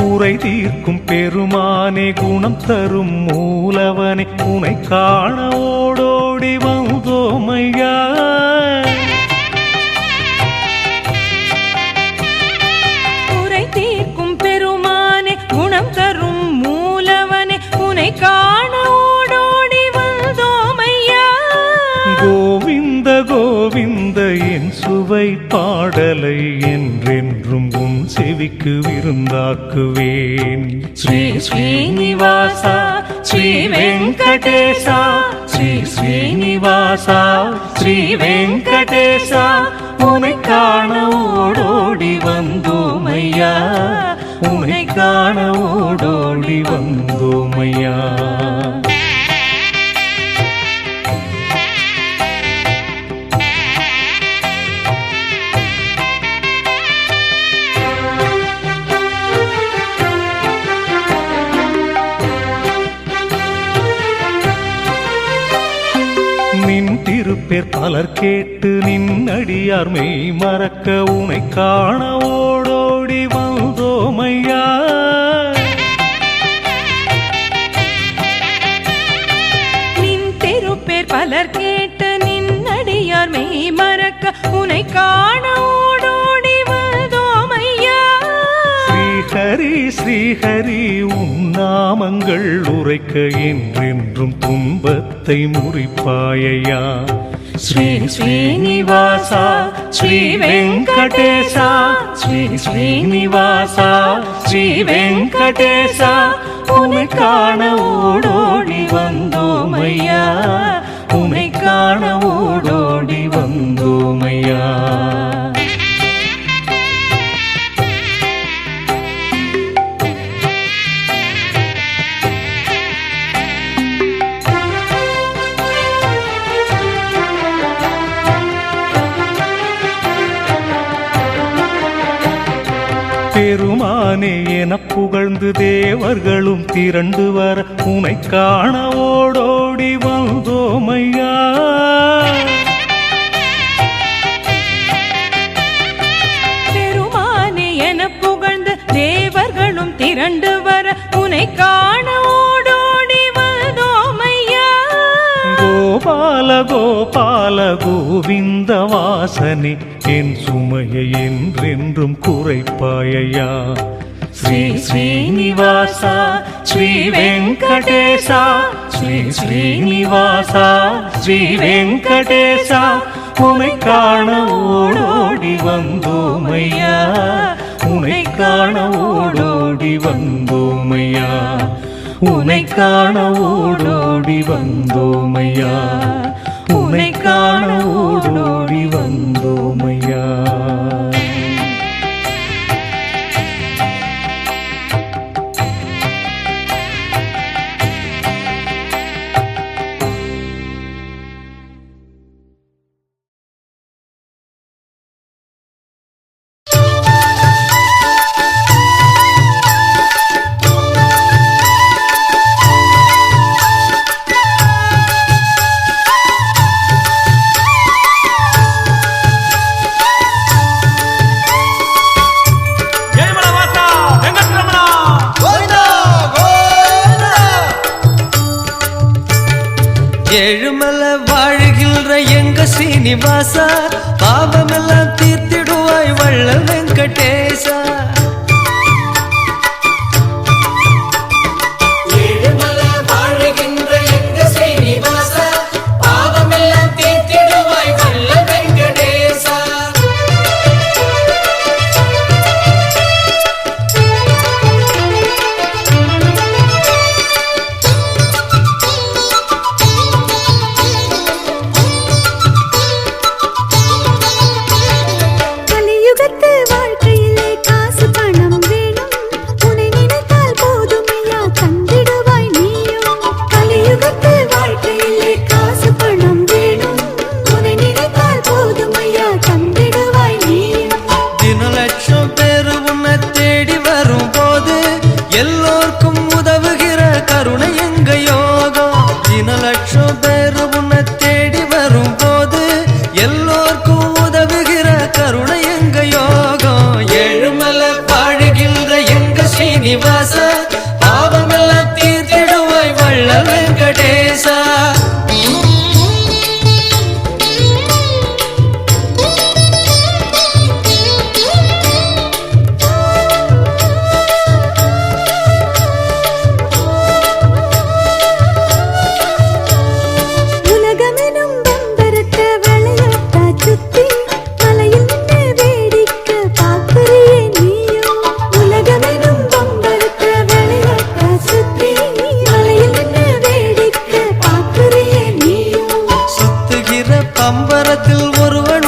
குறை தீர்க்கும் பெருமானே குணம் தரும் மூலவனே உனை காண ஓடோடி வந்தோமையா. குறை தீர்க்கும் பெருமானே குணம் தரும் மூலவனே உனை காண ஓடோடி வந்தோமையா. கோவிந்த கோவிந்த என் சுவை பாடலை என்றென்றும் உன் செவிக்கு விருந்தாக்குவேன். ஸ்ரீ ஸ்ரீனிவாசா ஸ்ரீ வெங்கடேசா ஸ்ரீ ஸ்ரீனிவாசா ஸ்ரீ வெங்கடேசா உனை காண ஓடோடி வந்தோமையா. உனை காண ஓடோடி வந்தோமையா. நின் திருப்பேர் பலர் கேட்டு நின் அடியார் மெய் மறக்க உனை காண ஓடோடி வந்தோமையா. நின் திருப்பேர் பலர் கேட்டு நின் அடியார் மெய் மறக்க உனை காண ஓடோடி வந்தோமையா. ஸ்ரீஹரி ஸ்ரீஹரி உன் நாமங்கள் உரைக்க என்றென்றும் துன்பத்தை முறிப்பாயா. ஸ்ரீ ஸ்ரீனிவாசா ஸ்ரீ வெங்கடேசா ஸ்ரீ ஸ்ரீனிவாசா ஸ்ரீ வெங்கடேசா உனை காண ஓடோடி வந்தோமையா. உனை காண ஓடோடி வந்தோமையா. பெருமானே என புகழ்ந்து தேவர்களும் திரண்டு வர உனை காண ஓடோடி வந்தோமையா. பெருமானே என புகழ்ந்து தேவர்களும் திரண்டு வர உனை காண ஓடோடி வந்தோமையா. கோபால கோபால கோவிந்த வாசனே என் சுமையை என்றென்றும் குறைப்பாயா. ஸ்ரீ ஸ்ரீனிவாசா ஸ்ரீ வெங்கடேசா ஸ்ரீ ஸ்ரீனிவாசா ஸ்ரீ வெங்கடேசா உனை காண ஓடோடி வந்தோமையா. உனை காண ஓடோடி வந்தோமையா. உனை காண ஓடோடி வந்தோமையா. உனை காண ஓடோடி வந்தோமையா. ஏழுமலை வாழுகின்ற எங்க சீனிவாசா பாவமெல்லாம் தீர்த்திடுவாய் வள்ளல் வெங்கடேசா. ஏழுமலை வாழுகின்ற எங்க சீனிவாசா பாவமெல்லாம் தீர்த்திடுவாய் வள்ளல் வெங்கடேசா. கலியுகத்து வாழ்க்கையிலே ஸ்ரீனிவாசா பாவமெல்லாம் தீர்த்திடுவாய் வள்ளல் வெங்கடேசா பம்பரத்தில் ஒருவன்